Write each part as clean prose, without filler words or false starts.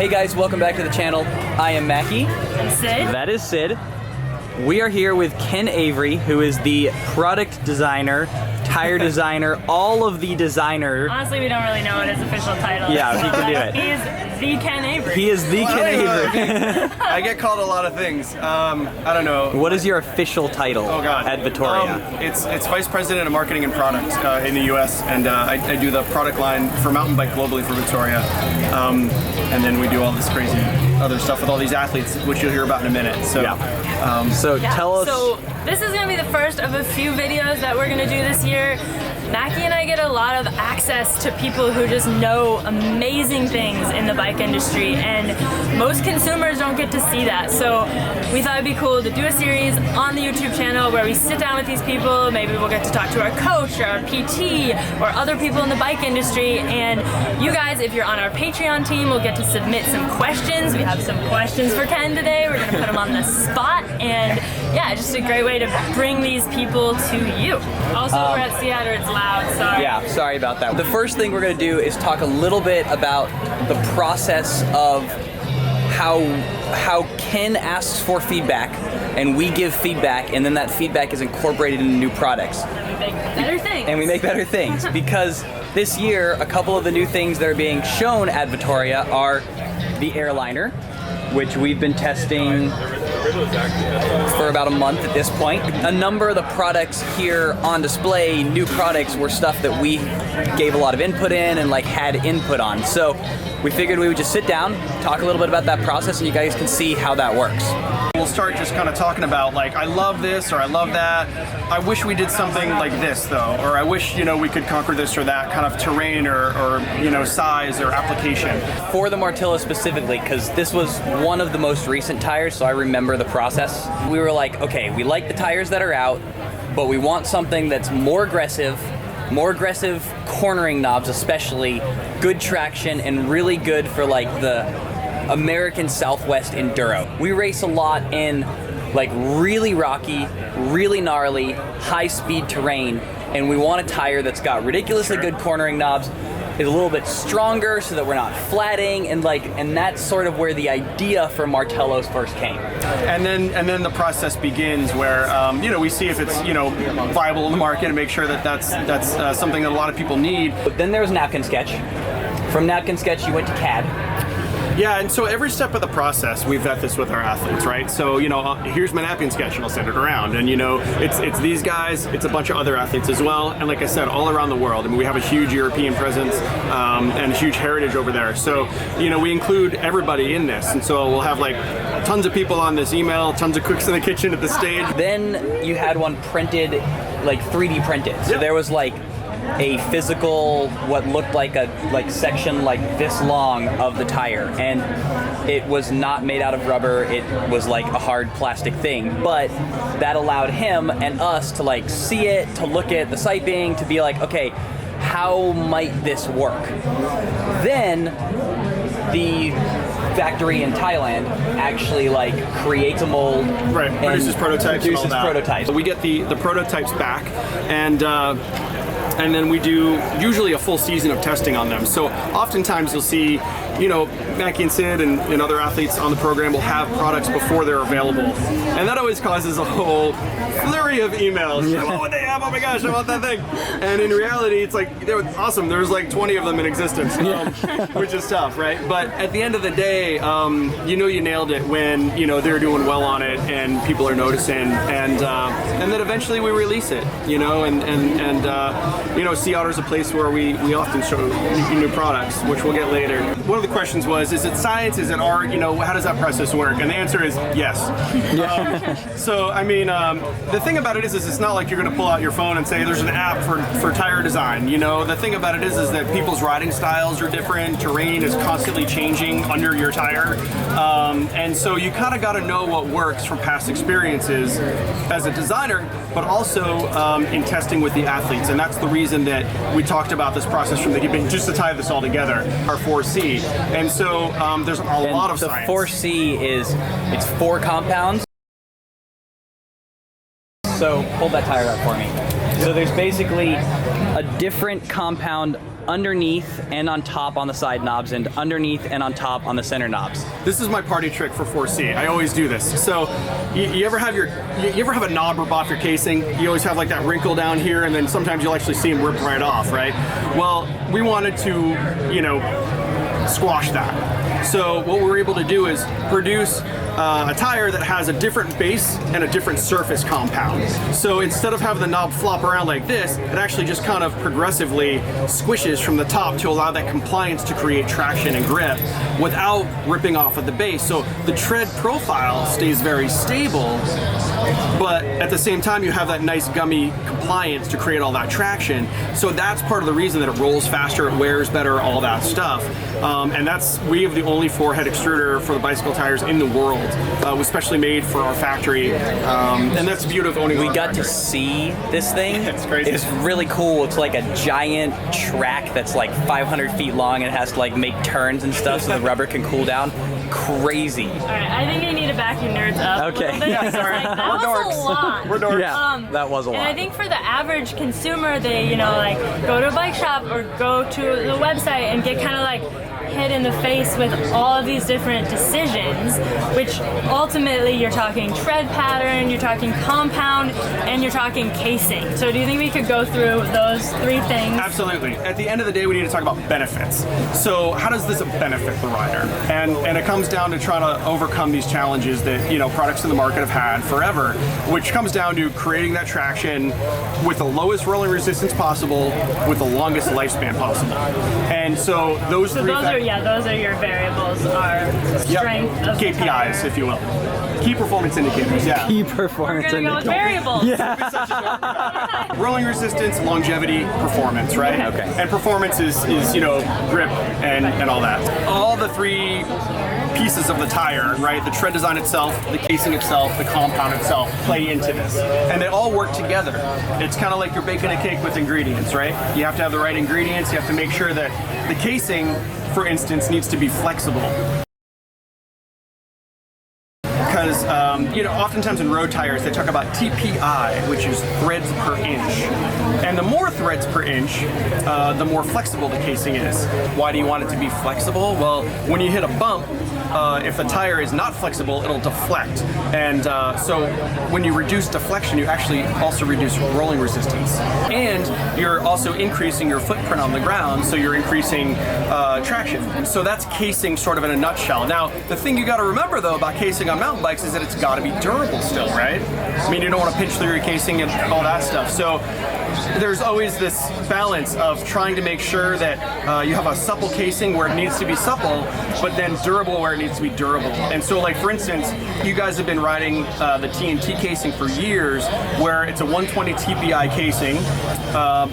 Hey guys, welcome back to the channel. I am Mackie. And Sid. That is Sid. We are here with Ken Avery, who is the product designer, tire designer, all of the designer. Honestly, we don't really know what his official title is. Yeah, he can do it. He is the Ken Avery. He is the Ken Avery. I get called a lot of things. I don't know. What is your official title at Vittoria? It's Vice President of Marketing and Product in the U.S. and I do the product line for mountain bike globally for Vittoria. And then we do all this crazy other stuff with all these athletes, which you'll hear about in a minute. So, tell us. So this is going to be the first of a few videos that we're going to do this year. Mackie and I get a lot of access to people who just know amazing things in the bike industry, and most consumers don't get to see that. So we thought it'd be cool to do a series on the YouTube channel where we sit down with these people. Maybe we'll get to talk to our coach or our PT or other people in the bike industry. And you guys, if you're on our Patreon team, will get to submit some questions. We have some questions for Ken today. We're gonna put him on the spot, and yeah, just a great way to bring these people to you. Also, we're at Sea Otter. It's loud. Sorry. Yeah, sorry about that. The first thing we're going to do is talk a little bit about the process of how Ken asks for feedback and we give feedback, and then that feedback is incorporated into new products. And we make better things. And we make better things because this year, a couple of the new things that are being shown at Vittoria are the airliner, which we've been testing for about a month at this point. A number of the products here on display, new products, were stuff that we gave a lot of input in and had input on. So we figured we would just sit down, talk a little bit about that process, and you guys can see how that works. We'll start just kind of talking about I love this or I love that. I wish we did something like this though, or I wish we could conquer this or that kind of terrain or size or application. For the Martillo specifically, because this was one of the most recent tires, so I remember the process. We were like, okay, we like the tires that are out, but we want something that's more aggressive cornering knobs especially, good traction, and really good for the American Southwest enduro. We race a lot in really rocky, really gnarly, high-speed terrain, and we want a tire that's got ridiculously good cornering knobs, is a little bit stronger so that we're not flatting, and that's sort of where the idea for Martellos first came. And then the process begins where we see if it's viable in the market and make sure that that's something that a lot of people need. But then there was Napkin Sketch. From Napkin Sketch you went to CAD. Yeah, and so every step of the process, we vet this with our athletes, right? So, here's my napkin sketch, and I'll send it around. And, it's these guys, it's a bunch of other athletes as well. And like I said, all around the world. I mean, we have a huge European presence and a huge heritage over there. So, we include everybody in this. And so we'll have, tons of people on this email, tons of cooks in the kitchen at the stage. Then you had one printed, 3D printed. So there was, a physical, what looked like a section this long of the tire, and it was not made out of rubber. It was a hard plastic thing, but that allowed him and us to see it, to look at the siping, to be okay, how might this work? Then the factory in Thailand actually creates a mold, right? Produces prototypes. Produces prototypes. We get the prototypes back, and then we do usually a full season of testing on them. So oftentimes you'll see, Mackie and Sid and other athletes on the program will have products before they're available. And that always causes a whole flurry of emails. What would they have? Oh my gosh, I want that thing. And in reality, it's they were awesome. There's 20 of them in existence, which is tough, right? But at the end of the day, you nailed it when, they're doing well on it and people are noticing. And then eventually we release it, Sea Otter is a place where we often show new products, which we'll get later. One of the questions was, is it science, is it art, how does that process work? And the answer is yes. So, I mean, the thing about it is it's not like you're going to pull out your phone and say there's an app for tire design, The thing about it is that people's riding styles are different, terrain is constantly changing under your tire, and so you kind of got to know what works from past experiences as a designer, but also in testing with the athletes, and that's the reason that we talked about this process from the beginning, just to tie this all together, our 4C. And so there's a lot of science. The 4C it's 4 compounds. So hold that tire up for me. So there's basically a different compound underneath and on top on the side knobs, and underneath and on top on the center knobs. This is my party trick for 4C. I always do this. So you ever have a knob rip off your casing? You always have like that wrinkle down here, and then sometimes you'll actually see them rip right off, right? Well, we wanted to, squash that. So what we're able to do is produce a tire that has a different base and a different surface compound. So instead of having the knob flop around like this, it actually just kind of progressively squishes from the top to allow that compliance to create traction and grip without ripping off of the base. So the tread profile stays very stable, but at the same time you have that nice gummy compliance to create all that traction. So that's part of the reason that it rolls faster, it wears better, all that stuff. And we have the only 4-head extruder for the bicycle tires in the world. Was specially made for our factory, and that's the beauty of owning. We got to see this thing. It's crazy. It's really cool. It's like a giant track that's like 500 feet long, and it has to like make turns and stuff so the rubber can cool down. Crazy. All right, I think I need to back you nerds up. Okay. A little bit. Yeah, sorry. Like, that was a lot. We're dorks. Yeah, that was a lot. And I think for the average consumer, they like go to a bike shop or go to the website and get kind of like hit in the face with all of these different decisions, which ultimately you're talking tread pattern, you're talking compound, and you're talking casing. So do you think we could go through those 3 things? Absolutely. At the end of the day, we need to talk about benefits. So how does this benefit the rider? And it comes down to trying to overcome these challenges that products in the market have had forever, which comes down to creating that traction with the lowest rolling resistance possible, with the longest lifespan possible. And so those three those are your variables, are strength of KPIs, if you will. Key performance indicators, yeah. Key performance We're gonna go with variables. Yeah. Rolling resistance, longevity, performance, right? Okay. And performance is grip and all that. All the 3 pieces of the tire, right? The tread design itself, the casing itself, the compound itself play into this. And they all work together. It's kind of like you're baking a cake with ingredients, right? You have to have the right ingredients. You have to make sure that the casing, for instance, needs to be flexible. Because, oftentimes in road tires, they talk about TPI, which is threads per inch. And the more threads per inch, the more flexible the casing is. Why do you want it to be flexible? Well, when you hit a bump, if the tire is not flexible, it'll deflect. And so when you reduce deflection, you actually also reduce rolling resistance. And you're also increasing your footprint on the ground, so you're increasing traction. So that's casing sort of in a nutshell. Now, the thing you gotta remember though about casing on mountain bikes is that it's gotta be durable still, right? I mean, you don't wanna pinch through your casing and all that stuff. So there's always this balance of trying to make sure that you have a supple casing where it needs to be supple, but then durable where it needs to be durable. And so, like for instance, you guys have been riding the TNT casing for years, where it's a 120 TPI casing,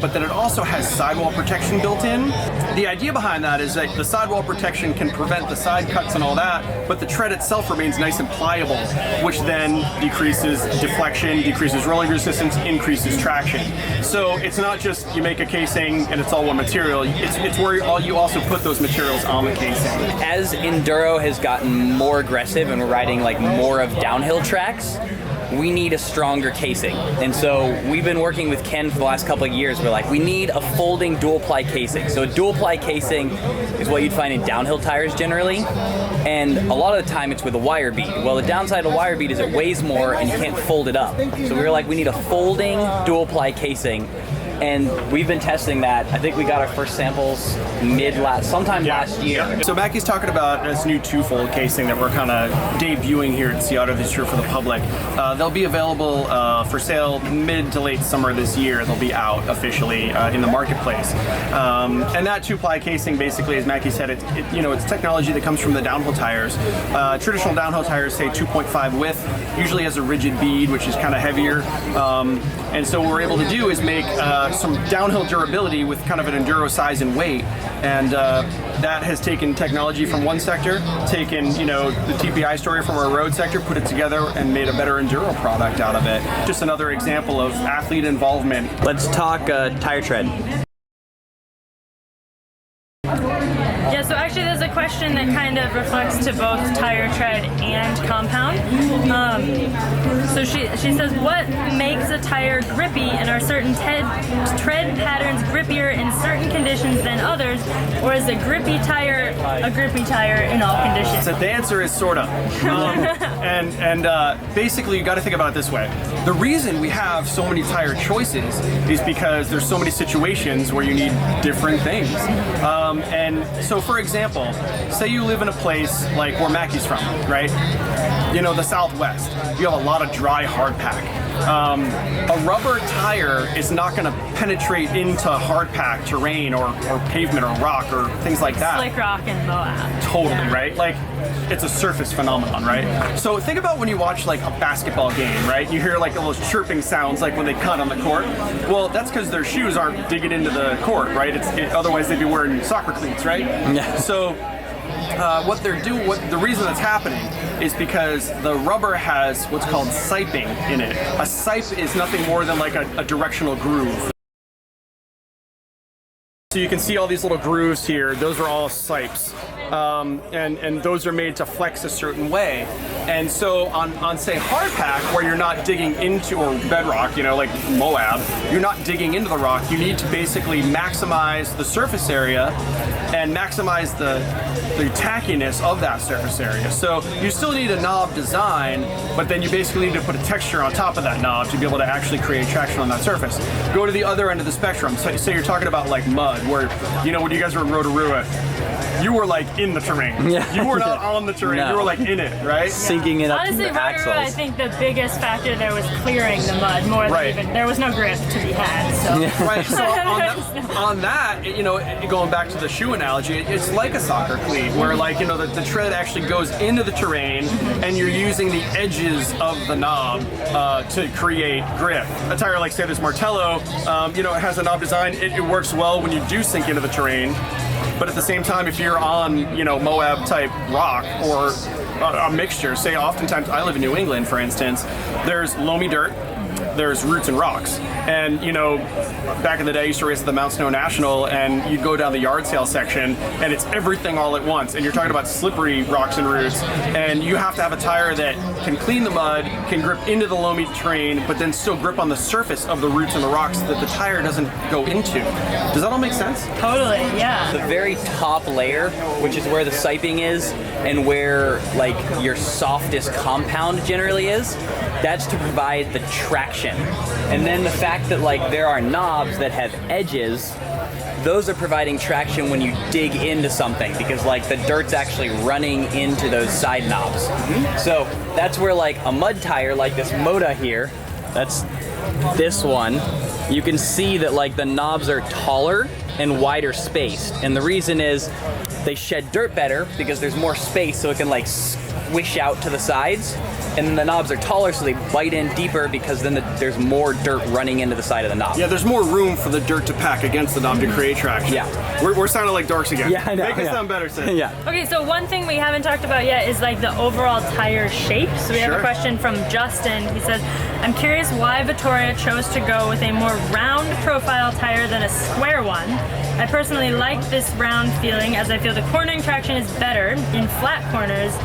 but then it also has sidewall protection built in. The idea behind that is that the sidewall protection can prevent the side cuts and all that, but the tread itself remains nice and pliable, which then decreases deflection, decreases rolling resistance, increases traction. So it's not just you make a casing and it's all one material, it's where you also put those materials on the casing. As enduro has gotten more aggressive and we're riding like more of downhill tracks, we need a stronger casing. And so we've been working with Ken for the last couple of years. We're like, we need a folding dual ply casing. So a dual ply casing is what you'd find in downhill tires generally. And a lot of the time it's with a wire bead. Well, the downside of a wire bead is it weighs more and you can't fold it up. So we were like, we need a folding dual ply casing. And we've been testing that. I think we got our first samples sometime last year. So Macky's talking about this new 2-fold casing that we're kind of debuting here at Sea Otter this year for the public. They'll be available for sale mid to late summer this year. They'll be out officially in the marketplace. And that 2-ply casing basically, as Macky said, it's technology that comes from the downhill tires. Traditional downhill tires say 2.5 width, usually has a rigid bead, which is kind of heavier. And so what we're able to do is make some downhill durability with kind of an enduro size and weight, and that has taken technology from one sector, taken the TPI story from our road sector, put it together and made a better enduro product out of it. Just another example of athlete involvement. Let's talk tire tread. Yeah, so actually there's a question question that kind of reflects to both tire tread and compound. So she says, what makes a tire grippy, and are certain tread patterns grippier in certain conditions than others, or is a grippy tire in all conditions? So the answer is sort of. Basically, you got to think about it this way. The reason we have so many tire choices is because there's so many situations where you need different things. And so, for example, say you live in a place like where Mackie's from, right? You know, the Southwest. You have a lot of dry hard pack. A rubber tire is not going to penetrate into hard pack terrain or pavement or rock or things like that. Slick rock and Moab. Totally, right? Like, it's a surface phenomenon, right? So think about when you watch like a basketball game, right? You hear like all those chirping sounds like when they cut on the court. Well, that's because their shoes aren't digging into the court, right? Otherwise they'd be wearing soccer cleats, right? Yeah. So the reason that's happening is because the rubber has what's called siping in it. A sipe is nothing more than like a directional groove. So you can see all these little grooves here. Those are all sipes. And those are made to flex a certain way. And so on say hard pack, where you're not digging into, or bedrock, you know, like Moab, you're not digging into the rock. You need to basically maximize the surface area and maximize the tackiness of that surface area. So you still need a knob design, but then you basically need to put a texture on top of that knob to be able to actually create traction on that surface. Go to the other end of the spectrum. So say you're talking about like mud, where, you know, when you guys were in Rotorua, you were like in the terrain. Yeah. You were not on the terrain. No. You were like in it, right? Sinking it up Honestly, to the axles. I think the biggest factor there was clearing the mud more than even, there was no grip to be had. So. Yeah. Right. So on that, you know, going back to the shoe analogy, it's like a soccer cleat, where like, you know, the tread actually goes into the terrain, and you're using the edges of the knob to create grip. A tire like, say, this Martello, you know, it has a knob design. It works well when you do sink into the terrain. But at the same time, if you're on, you know, Moab type rock or a mixture, say oftentimes, I live in New England, for instance, there's loamy dirt, there's roots and rocks. And, you know, back in the day, I used to race at the Mount Snow National, and you'd go down the yard sale section, and it's everything all at once. And you're talking about slippery rocks and roots, and you have to have a tire that can clean the mud, can grip into the loamy terrain, but then still grip on the surface of the roots and the rocks that the tire doesn't go into. Does that all make sense? Totally, yeah. The very top layer, which is where the siping is, and where like your softest compound generally is, that's to provide the traction. And then the fact that like there are knobs that have edges, those are providing traction when you dig into something, because like the dirt's actually running into those side knobs. Mm-hmm. So that's where like a mud tire like this Moda here, that's this one, you can see that like the knobs are taller and wider spaced. And the reason is they shed dirt better because there's more space, so it can like squish out to the sides. And then the knobs are taller, so they bite in deeper, because then there's more dirt running into the side of the knob. Yeah, there's more room for the dirt to pack against the knob to create traction. Yeah. We're sounding like dorks again. Yeah, I know. Make it sound better, Sid. Yeah. Okay, so one thing we haven't talked about yet is like the overall tire shape. So we have a question from Justin. He says, I'm curious why Vittoria chose to go with a more round profile tire than a square one. I personally like this round feeling, as I feel the cornering traction is better in flat corners,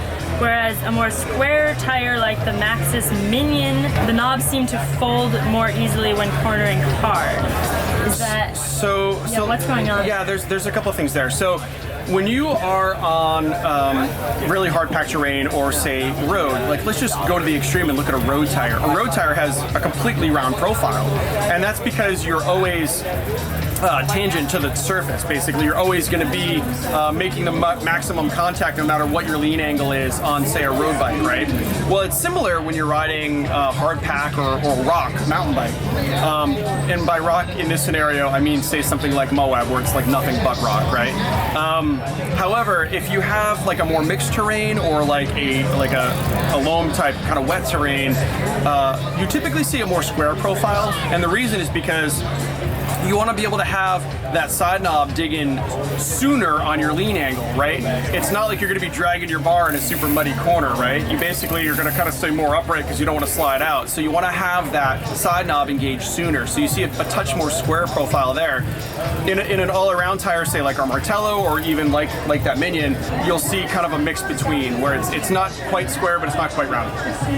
whereas a more square tire like the Maxxis Minion, the knobs seem to fold more easily when cornering hard. Is that... So what's going on? Yeah, there's a couple of things there. So when you are on really hard packed terrain, or say road, like let's just go to the extreme and look at a road tire. A road tire has a completely round profile, and that's because you're always tangent to the surface. Basically, you're always going to be making the maximum contact no matter what your lean angle is on, say, a road bike, right? Well, it's similar when you're riding hard pack or rock mountain bike. And by rock in this scenario, I mean, say something like Moab, where it's like nothing but rock, right? However, if you have like a more mixed terrain, or like a loam type kind of wet terrain, you typically see a more square profile. And the reason is because you want to be able to have that side knob dig in sooner on your lean angle, right? It's not like you're going to be dragging your bar in a super muddy corner, right? You're going to kind of stay more upright because you don't want to slide out. So you want to have that side knob engaged sooner. So you see a touch more square profile there. In an all-around tire, say like our Martello or even like that Minion, you'll see kind of a mix between where it's not quite square, but it's not quite round.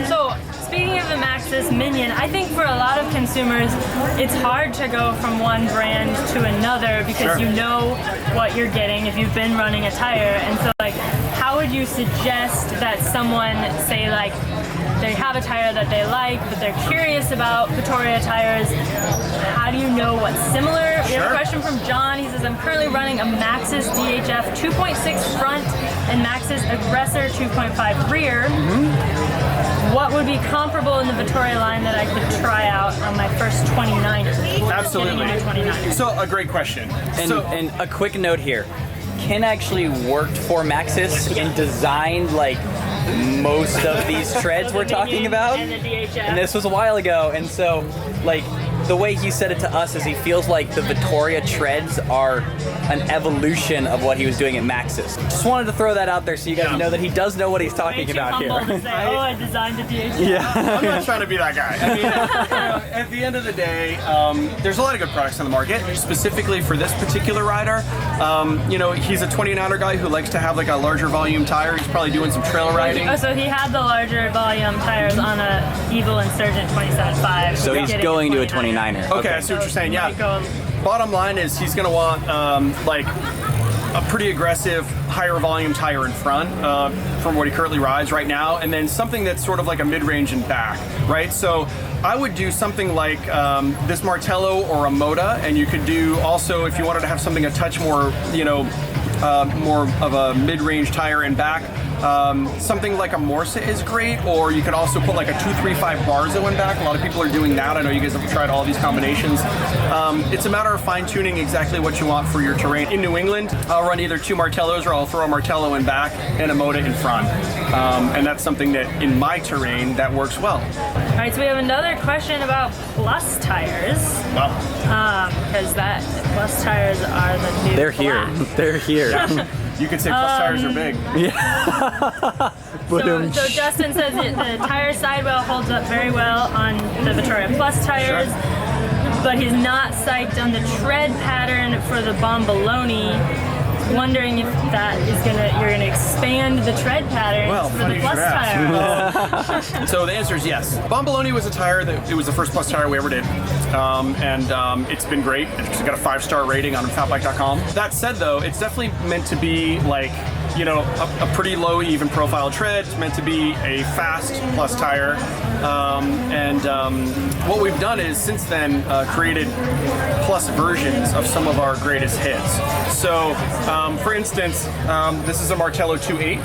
So speaking of the Maxxis Minion, I think for a lot of consumers, it's hard to go from one brand to another because you know what you're getting if you've been running a tire. And so, like, how would you suggest that someone, say, like, they have a tire that they like, but they're curious about Vittoria Tires, how do you know what's similar? We have a question from John. He says, I'm currently running a Maxxis DHF 2.6 front and Maxxis Aggressor 2.5 rear. What would be comparable in the Vittoria line that I could try out on my first 29er? Absolutely. So a great question. And a quick note here. Ken actually worked for Maxxis and designed like most of these treads we're talking about. And the DHF. And this was a while ago, and so like the way he said it to us is he feels like the Vittoria treads are an evolution of what he was doing at Maxxis. Just wanted to throw that out there so you guys know that he does know what he's talking about here. To say, oh, I designed a DHF. Yeah. I'm not trying to be that guy. I mean, at the end of the day, there's a lot of good products on the market. Specifically for this particular rider, he's a 29er guy who likes to have like a larger volume tire. He's probably doing some trail riding. Oh, so he had the larger volume tires on a Evil Insurgent 27.5. So he's going to a 29er. Okay, I see what you're saying. Yeah. Bottom line is he's going to want like a pretty aggressive, higher volume tire in front from what he currently rides right now, and then something that's sort of like a mid-range and back, right? So I would do something like this Martello or a Moda, and you could do also, if you wanted to have something a touch more, more of a mid-range tire in back, something like a Morsa is great, or you could also put like a 235 Barzo in back. A lot of people are doing that. I know you guys have tried all these combinations. It's a matter of fine-tuning exactly what you want for your terrain. In New England, I'll run either two Martellos or I'll throw a Martello in back and a Moda in front. And that's something that in my terrain that works well. All right, so we have another question about Plus tires. Wow. Because that Plus tires are the new They're here. They're here. You could say Plus tires are big. So Justin says that the tire sidewell holds up very well on the Vittoria Plus tires, but he's not psyched on the tread pattern for the Bomboloni. Wondering if that is you're gonna expand the tread patterns for the Plus tire. So the answer is yes. Bomboloni was a tire that it was the first Plus tire we ever did, and it's been great. It's got a 5-star rating on fatbike.com. That said, though, it's definitely meant to be like a pretty low even profile tread. It's meant to be a fast Plus tire, what we've done is since then created Plus versions of some of our greatest hits. So, for instance, this is a Martello 2.8.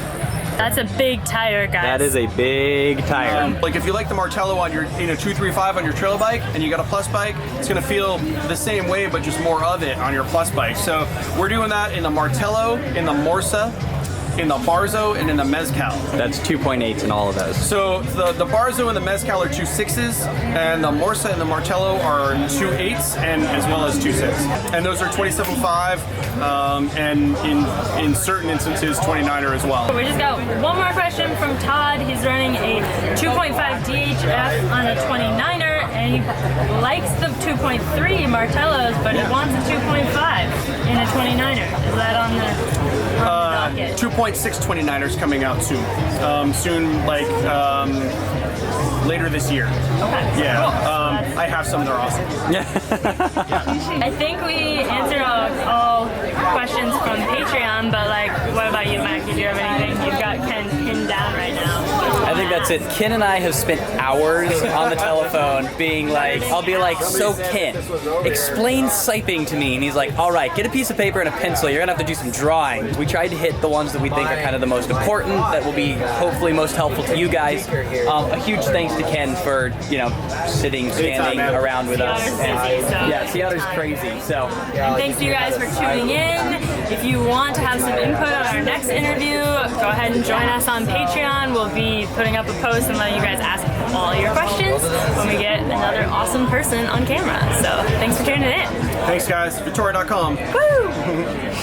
That's a big tire, guys. That is a big tire. Like if you like the Martello on your 235 on your trail bike and you got a Plus bike, it's gonna feel the same way but just more of it on your Plus bike. So we're doing that in the Martello, in the Morsa, in the Barzo, and in the Mezcal. That's 2.8s in all of those. So the Barzo and the Mezcal are 2.6s, and the Morsa and the Martello are 2.8s, and as well as 2.6s. And those are 27.5, and in certain instances 29er as well. We just got one more question from Todd. He's running a 2.5 DHF on a 29er, and he likes the 2.3 Martellos, but he wants a 2.5 in a 29er. Is that on the docket? 2.6 29ers coming out soon. Later this year. Okay. Yeah. Cool. I have some that are awesome. I think we answered all questions from Patreon, but what about you, Mackie? Do you have anything? You've got Ken pinned down right now. I think that's it. Ken and I have spent hours on the telephone being like, I'll be like, so Ken, explain siping to me. And he's like, all right, get a piece of paper and a pencil. You're gonna have to do some drawings. We tried to hit the ones that we think are kind of the most important, that will be hopefully most helpful to you guys. A huge thanks to Ken for, standing around with us. And, Sea Otter's crazy. So, and thanks to you guys for tuning in. If you want to have some input on our next interview, go ahead and join us on Patreon. We'll be putting up a post and letting you guys ask all your questions when we get another another awesome person on camera. So thanks for tuning in. Thanks, guys. Vittoria.com. Woo!